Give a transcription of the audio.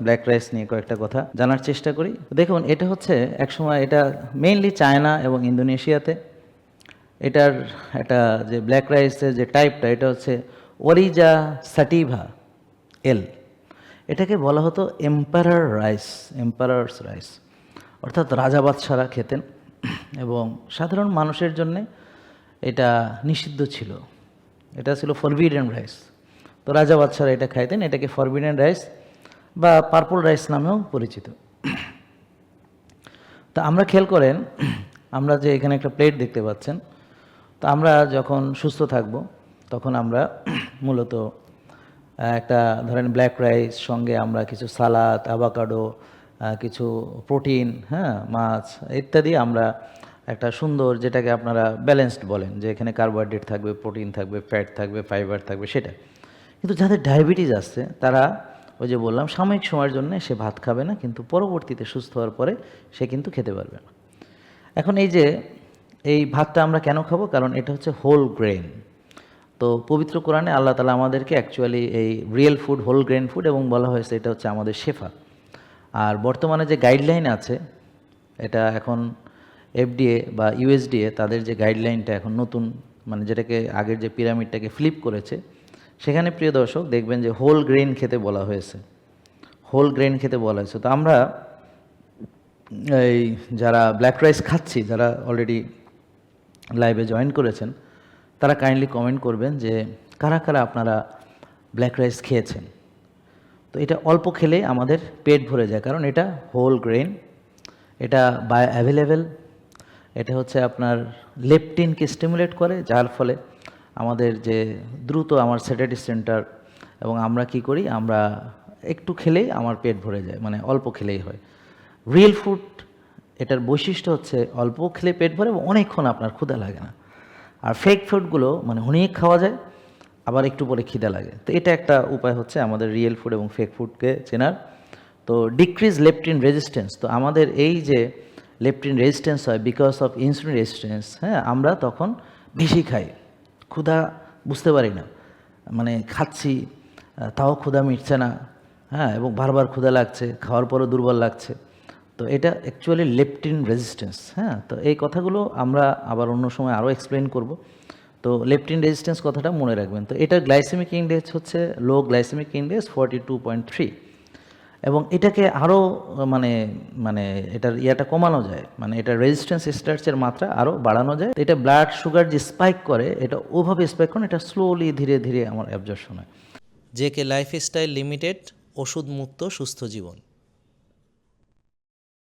Black rice নিয়ে কয়েকটা কথা জানার চেষ্টা করি। দেখুন, এটা হচ্ছে একসময় এটা মেইনলি চায়না এবং ইন্দোনেশিয়াতে এটার একটা যে ব্ল্যাক রাইসের যে টাইপটা এটা হচ্ছে ওরিজা সাটিভা এল। এটাকে বলা হতো এম্পারার্স রাইস, অর্থাৎ রাজা বাদশারা খেতেন এবং সাধারণ মানুষের জন্যে এটা নিষিদ্ধ ছিল। এটা ছিল ফরবিডেন রাইস। তো রাজা বাদশারা এটা খাইতেন, এটাকে ফরবিডেন রাইস বা পার্পল রাইস নামেও পরিচিত। তা আমরা খেয়াল করেন, আমরা যে এখানে একটা প্লেট দেখতে পাচ্ছেন, তো আমরা যখন সুস্থ থাকব তখন আমরা মূলত একটা ধরেন ব্ল্যাক রাইস সঙ্গে আমরা কিছু সালাদ, অ্যাভোকাডো, কিছু প্রোটিন, মাছ ইত্যাদি আমরা একটা সুন্দর, যেটাকে আপনারা ব্যালেন্সড বলেন, যে এখানে কার্বোহাইড্রেট থাকবে, প্রোটিন থাকবে, ফ্যাট থাকবে, ফাইবার থাকবে, সেটা। কিন্তু যাদের ডায়াবেটিস আছে তারা ওই যে বললাম সাময়িক সময়ের জন্য সে ভাত খাবে না, কিন্তু পরবর্তীতে সুস্থ হওয়ার পরে সে কিন্তু খেতে পারবে না। এখন এই যে এই ভাতটা আমরা কেন খাবো? কারণ এটা হচ্ছে হোল গ্রেন। তো পবিত্র কোরআনে আল্লাহ তাআলা আমাদেরকে অ্যাকচুয়ালি এই real food, whole grain food এবং বলা হয়েছে এটা হচ্ছে আমাদের শেফা। আর বর্তমানে যে গাইডলাইন আছে, এটা এখন এফডিএ বা ইউএসডিএ তাদের যে গাইডলাইনটা এখন নতুন, মানে যেটাকে আগের যে পিরামিডটাকে ফ্লিপ করেছে, সেখানে প্রিয় দর্শক দেখবেন যে হোল গ্রেন খেতে বলা হয়েছে, হোল গ্রেন খেতে বলা হয়েছে। তো আমরা এই যারা ব্ল্যাক রাইস খাচ্ছি, যারা অলরেডি লাইভে জয়েন করেছেন, তারা কাইন্ডলি কমেন্ট করবেন যে কারা কারা আপনারা ব্ল্যাক রাইস খেয়েছেন। তো এটা অল্প খেলে আমাদের পেট ভরে যায়, কারণ এটা হোল গ্রেন, এটা বায়ো অ্যাভেলেবেল, এটা হচ্ছে আপনার লেপটিনকে স্টিমুলেট করে, যার ফলে আমাদের যে দ্রুত আমার স্যাটিসফ্যাক্টরি সেন্টার, এবং আমরা কি করি, আমরা একটু খেলেই আমার পেট ভরে যায়, মানে অল্প খেলেই হয়। রিয়েল ফুড এটার বৈশিষ্ট্য হচ্ছে অল্প খেলে পেট ভরে এবং অনেকক্ষণ আপনার ক্ষুধা লাগে না। আর ফেক ফুডগুলো মানে অনেক খাওয়া যায়, আবার একটু পরে খিদা লাগে। তো এটা একটা উপায় হচ্ছে আমাদের রিয়েল ফুড এবং ফেক ফুডকে চেনার। তো ডিক্রিজ লেপটিন রেজিস্ট্যান্স, তো আমাদের এই যে লেপটিন রেজিস্ট্যান্স হয় বিকজ অফ ইনসুলিন রেজিস্ট্যান্স, আমরা তখন বেশি খাই, ক্ষুধা বুঝতে পারি না, মানে খাচ্ছি তাও ক্ষুধা মিটছে না, এবং বারবার ক্ষুধা লাগছে, খাওয়ার পরও দুর্বল লাগছে। তো এটা অ্যাকচুয়ালি লেপটিন রেজিস্ট্যান্স। তো এই কথাগুলো আমরা আবার অন্য সময় আরও এক্সপ্লেন করব। তো লেপটিন রেজিস্ট্যান্স কথাটা মনে রাখবেন। তো এটার গ্লাইসেমিক ইন্ডেক্স হচ্ছে লো গ্লাইসেমিক ইন্ডেক্স 42.3, এবং এটাকে আরও মানে মানে এটার ইয়াটা কমানো যায়, মানে এটার রেজিস্ট্যান্স স্টার্চের মাত্রা আরও বাড়ানো যায়। এটা ব্লাড সুগার যে স্পাইক করে, এটা ওভাবে স্পাইক করে, এটা স্লোলি ধীরে ধীরে আমার অ্যাবজর্পশন হয়। জেকে লাইফস্টাইল লিমিটেড, ওষুধ মুক্ত সুস্থ জীবন।